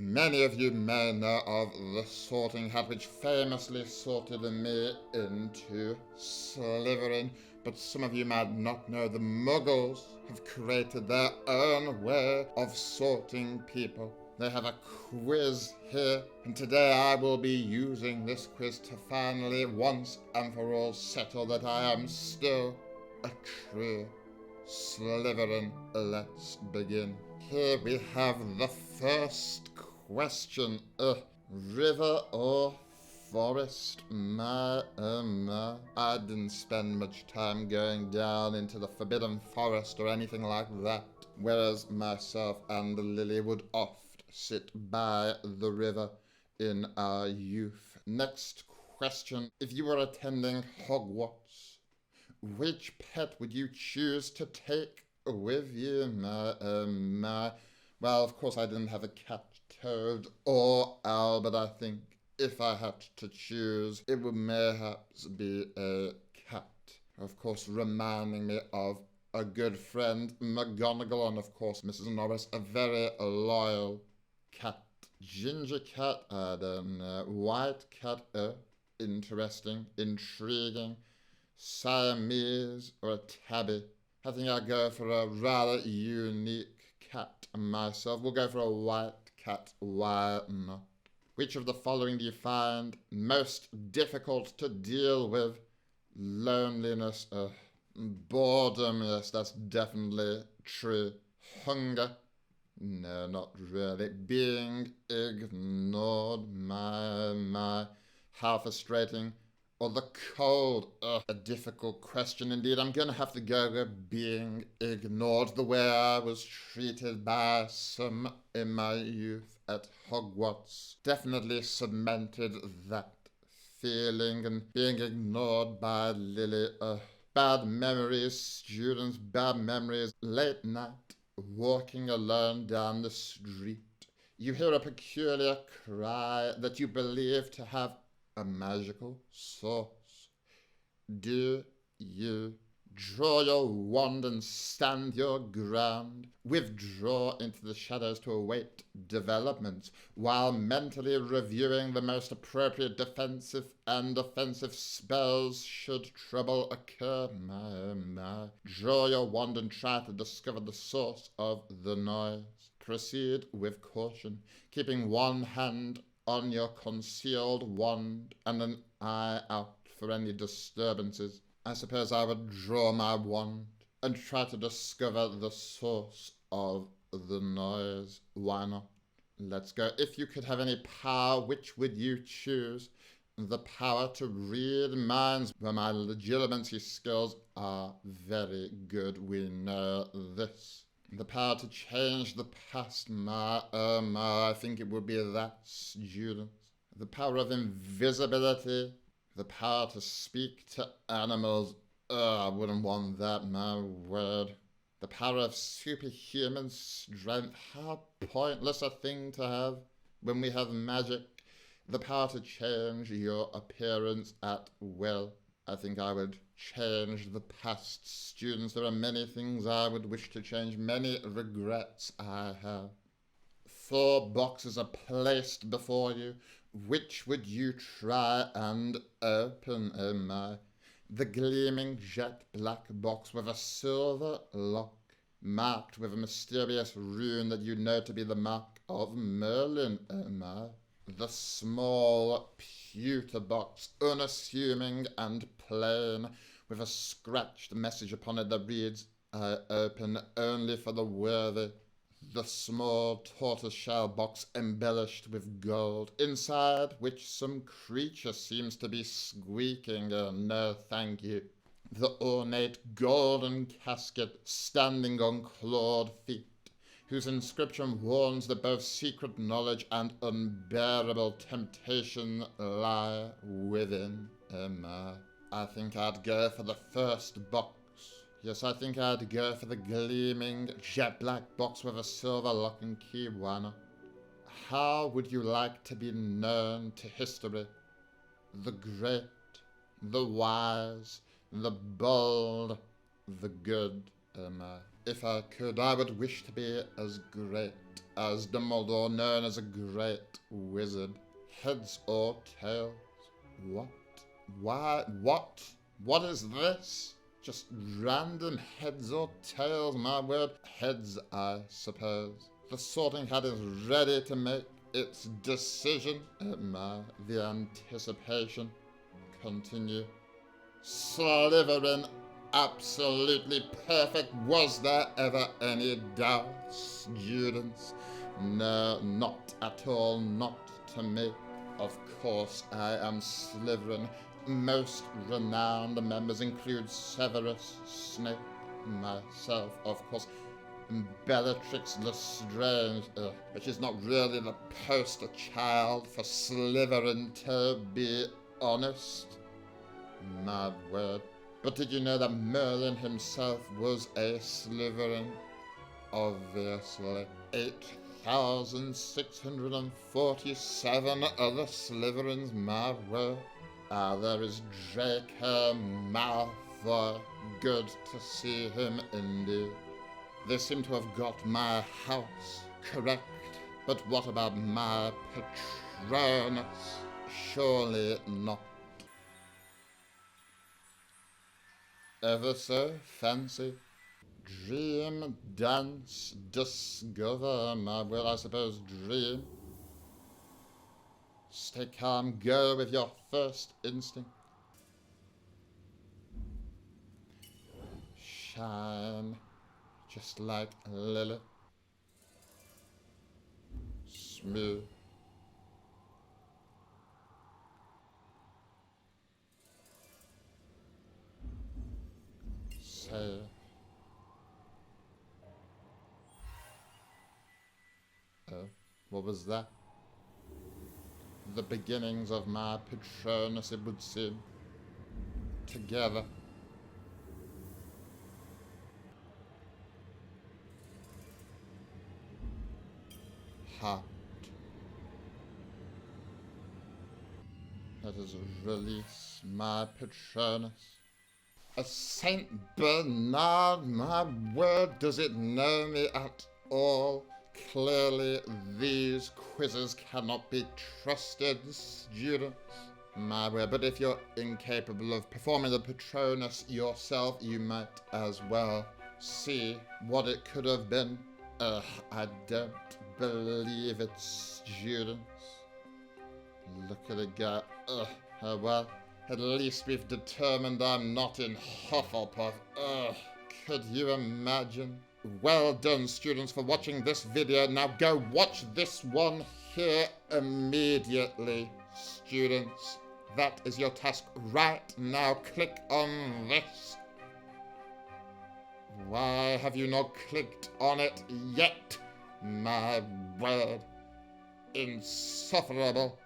Many of you may know of the sorting hat which famously sorted me into Slytherin, but some of you might not know the muggles have created their own way of sorting people. They have a quiz here, and today I will be using this quiz to finally, once and for all, settle that I am still a true Slytherin. Let's begin. Here we have the first question. River or forest? My. I didn't spend much time going down into the Forbidden Forest or anything like that, whereas myself and Lily would oft sit by the river in our youth. Next question. If you were attending Hogwarts, which pet would you choose to take with you? Well, of course I didn't have a cat, toad, or owl, but I think if I had to choose, it would mayhaps be a cat. Of course, reminding me of a good friend, McGonagall, and of course Mrs. Norris, a very loyal cat. Ginger cat, I don't know. White cat, interesting, intriguing. Siamese or a tabby. I think I'll go for a rather unique cat myself. We'll go for a white cat. Why not? Which of the following do you find most difficult to deal with? Loneliness, boredom, yes, that's definitely true. Hunger, no, not really. Being ignored, my, how frustrating. Or the cold, a difficult question indeed. I'm going to have to go with being ignored, the way I was treated by some in my youth at Hogwarts. Definitely cemented that feeling, and being ignored by Lily. Bad memories, students, bad memories. Late night, walking alone down the street. You hear a peculiar cry that you believe to have a magical source. Do you draw your wand and stand your ground, withdraw into the shadows to await developments, while mentally reviewing the most appropriate defensive and offensive spells should trouble occur? My. Draw your wand and try to discover the source of the noise. Proceed with caution, keeping one hand on your concealed wand and an eye out for any disturbances. I suppose I would draw my wand and try to discover the source of the noise. Why not? Let's go. If you could have any power, which would you choose? The power to read minds. Well, my legitimacy skills are very good. We know this. The power to change the past, I think it would be that, students. The power of invisibility, the power to speak to animals, I wouldn't want that, my word. The power of superhuman strength, how pointless a thing to have when we have magic. The power to change your appearance at will. I think I would change the past, students. There are many things I would wish to change, many regrets I have. 4 boxes are placed before you. Which would you try and open, The gleaming jet black box with a silver lock, marked with a mysterious rune that you know to be the mark of Merlin, The small pewter box, unassuming and plain, with a scratched message upon it that reads, I open only for the worthy. The small tortoiseshell box embellished with gold, inside which some creature seems to be squeaking, no thank you. The ornate golden casket standing on clawed feet, whose inscription warns that both secret knowledge and unbearable temptation lie within. I think I'd go for the first box. Yes, I think I'd go for the gleaming jet black box with a silver lock and key. Why not? How would you like to be known to history? The great, the wise, the bold, the good. If I could, I would wish to be as great as Dumbledore, known as a great wizard. Heads or tails? What? Why? What? What is this? Just random heads or tails, my word. Heads, I suppose. The sorting hat is ready to make its decision. The anticipation. Continue. Slytherin, absolutely perfect. Was there ever any doubt, students? No, not at all, not to me. Of course, I am Slytherin. Most renowned members include Severus Snape, myself, of course, Bellatrix Lestrange, but she's not really the poster child for Slytherin, to be honest. My word. But did you know that Merlin himself was a Slytherin? Obviously. 8,647 other Slytherins, my word. There is Draco Malfoy. Good to see him indeed. They seem to have got my house correct. But what about my Patronus? Surely not. Ever so fancy. Dream, dance, discover, my will, I suppose, dream. Stay calm, go with your first instinct. Shine, just like a lily. Smooth. Safe. Oh, what was that? The beginnings of my Patronus, it would seem. Together. Heart. Let us release my Patronus. A Saint Bernard, my word, does it know me at all? Clearly, these quizzes cannot be trusted, students. My word, but if you're incapable of performing the Patronus yourself, you might as well see what it could have been. I don't believe it, students. Look at it go. Well, at least we've determined I'm not in Hufflepuff. Could you imagine? Well done, students, for watching this video. Now go watch this one here immediately, students. That is your task right now. Click on this. Why have you not clicked on it yet? My word. Insufferable.